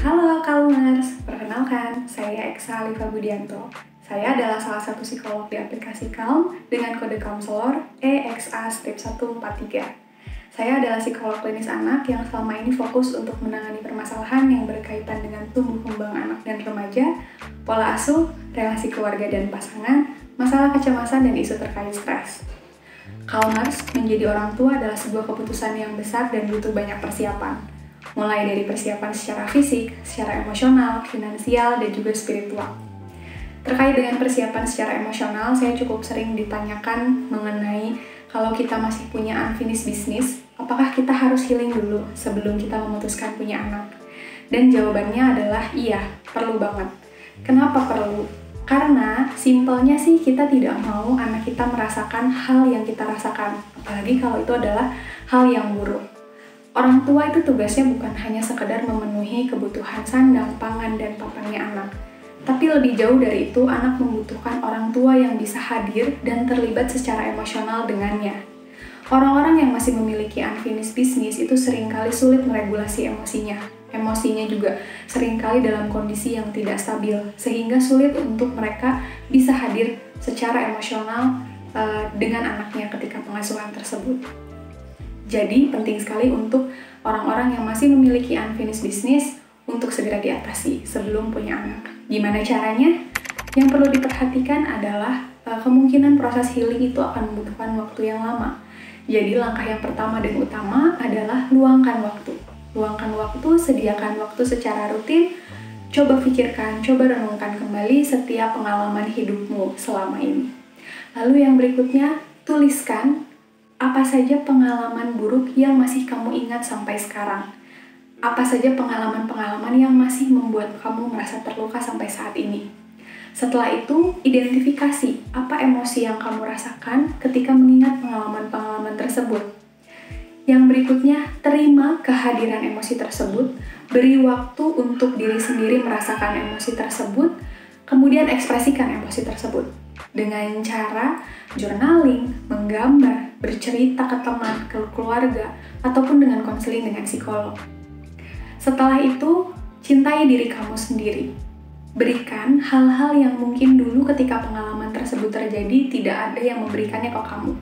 Halo Kalmers, perkenalkan, saya Eksa Alifa Budianto. Saya adalah salah satu psikolog di aplikasi Calm dengan kode konselor EXA-143. Saya adalah psikolog klinis anak yang selama ini fokus untuk menangani permasalahan yang berkaitan dengan tumbuh kembang anak dan remaja, pola asuh, relasi keluarga dan pasangan, masalah kecemasan dan isu terkait stres. Kalmers, menjadi orang tua adalah sebuah keputusan yang besar dan butuh banyak persiapan. Mulai dari persiapan secara fisik, secara emosional, finansial, dan juga spiritual. Terkait dengan persiapan secara emosional, saya cukup sering ditanyakan mengenai kalau kita masih punya unfinished business, apakah kita harus healing dulu sebelum kita memutuskan punya anak? Dan jawabannya adalah iya, perlu banget. Kenapa perlu? Karena simpelnya sih kita tidak mau anak kita merasakan hal yang kita rasakan, apalagi kalau itu adalah hal yang buruk. Orang tua itu tugasnya bukan hanya sekedar memenuhi kebutuhan sandang, pangan, dan papannya anak. Tapi lebih jauh dari itu, anak membutuhkan orang tua yang bisa hadir dan terlibat secara emosional dengannya. Orang-orang yang masih memiliki unfinished business itu seringkali sulit meregulasi emosinya. Emosinya juga seringkali dalam kondisi yang tidak stabil, sehingga sulit untuk mereka bisa hadir secara emosional dengan anaknya ketika pengasuhan tersebut. Jadi, penting sekali untuk orang-orang yang masih memiliki unfinished business untuk segera diatasi sebelum punya anak. Gimana caranya? Yang perlu diperhatikan adalah kemungkinan proses healing itu akan membutuhkan waktu yang lama. Jadi, langkah yang pertama dan utama adalah luangkan waktu. Luangkan waktu, sediakan waktu secara rutin, coba pikirkan, coba renungkan kembali setiap pengalaman hidupmu selama ini. Lalu yang berikutnya, tuliskan apa saja pengalaman buruk yang masih kamu ingat sampai sekarang? Apa saja pengalaman-pengalaman yang masih membuat kamu merasa terluka sampai saat ini? Setelah itu, identifikasi apa emosi yang kamu rasakan ketika mengingat pengalaman-pengalaman tersebut. Yang berikutnya, terima kehadiran emosi tersebut, beri waktu untuk diri sendiri merasakan emosi tersebut, kemudian ekspresikan emosi tersebut dengan cara journaling, menggambar, bercerita ke teman, ke keluarga, ataupun dengan konseling dengan psikolog. Setelah itu, cintai diri kamu sendiri. Berikan hal-hal yang mungkin dulu ketika pengalaman tersebut terjadi tidak ada yang memberikannya ke kamu.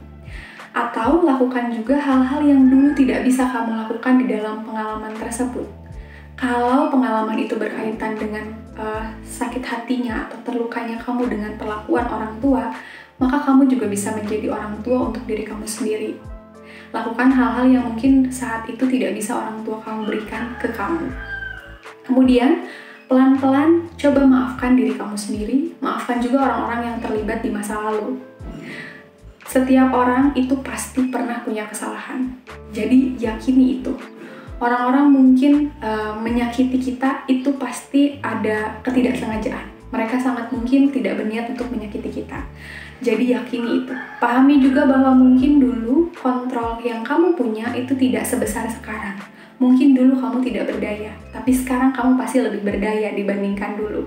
Atau lakukan juga hal-hal yang dulu tidak bisa kamu lakukan di dalam pengalaman tersebut. Kalau pengalaman itu berkaitan dengan sakit hatinya atau terlukanya kamu dengan perlakuan orang tua, maka kamu juga bisa menjadi orang tua untuk diri kamu sendiri. Lakukan hal-hal yang mungkin saat itu tidak bisa orang tua kamu berikan ke kamu. Kemudian, pelan-pelan coba maafkan diri kamu sendiri, maafkan juga orang-orang yang terlibat di masa lalu. Setiap orang itu pasti pernah punya kesalahan, jadi yakini itu. Orang-orang mungkin menyakiti kita itu pasti ada ketidaksengajaan. Mereka sangat mungkin tidak berniat untuk menyakiti kita. Jadi yakini itu. Pahami juga bahwa mungkin dulu kontrol yang kamu punya itu tidak sebesar sekarang. Mungkin dulu kamu tidak berdaya, tapi sekarang kamu pasti lebih berdaya dibandingkan dulu.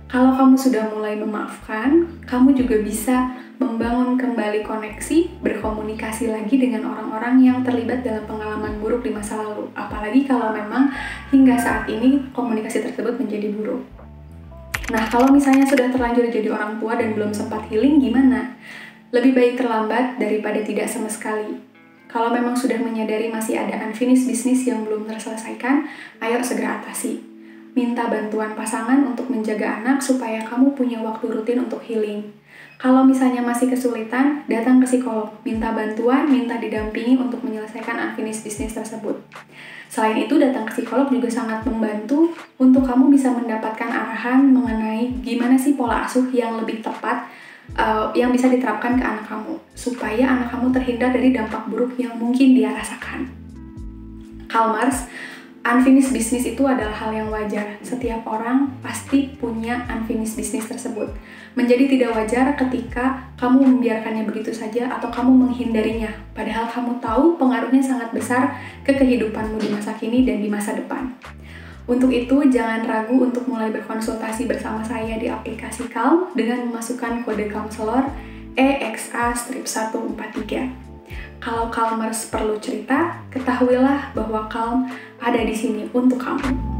Kalau kamu sudah mulai memaafkan, kamu juga bisa membangun kembali koneksi, berkomunikasi lagi dengan orang-orang yang terlibat dalam pengalaman buruk di masa lalu. Apalagi kalau memang hingga saat ini komunikasi tersebut menjadi buruk. Nah, kalau misalnya sudah terlanjur jadi orang tua dan belum sempat healing, gimana? Lebih baik terlambat daripada tidak sama sekali. Kalau memang sudah menyadari masih ada unfinished business yang belum terselesaikan, ayo segera atasi. Minta bantuan pasangan untuk menjaga anak supaya kamu punya waktu rutin untuk healing. Kalau misalnya masih kesulitan, datang ke psikolog, minta bantuan, minta didampingi untuk menyelesaikan unfinished business tersebut. Selain itu, datang ke psikolog juga sangat membantu untuk kamu bisa mendapatkan arahan mengenai gimana sih pola asuh yang lebih tepat yang bisa diterapkan ke anak kamu, supaya anak kamu terhindar dari dampak buruk yang mungkin dia rasakan. Kalmers, unfinished business itu adalah hal yang wajar. Setiap orang pasti punya unfinished business tersebut. Menjadi tidak wajar ketika kamu membiarkannya begitu saja atau kamu menghindarinya. Padahal kamu tahu pengaruhnya sangat besar ke kehidupanmu di masa kini dan di masa depan. Untuk itu, jangan ragu untuk mulai berkonsultasi bersama saya di aplikasi Calm dengan memasukkan kode konselor EXA-143. Kalau Kalmers perlu cerita, ketahuilah bahwa Calm ada di sini untuk kamu.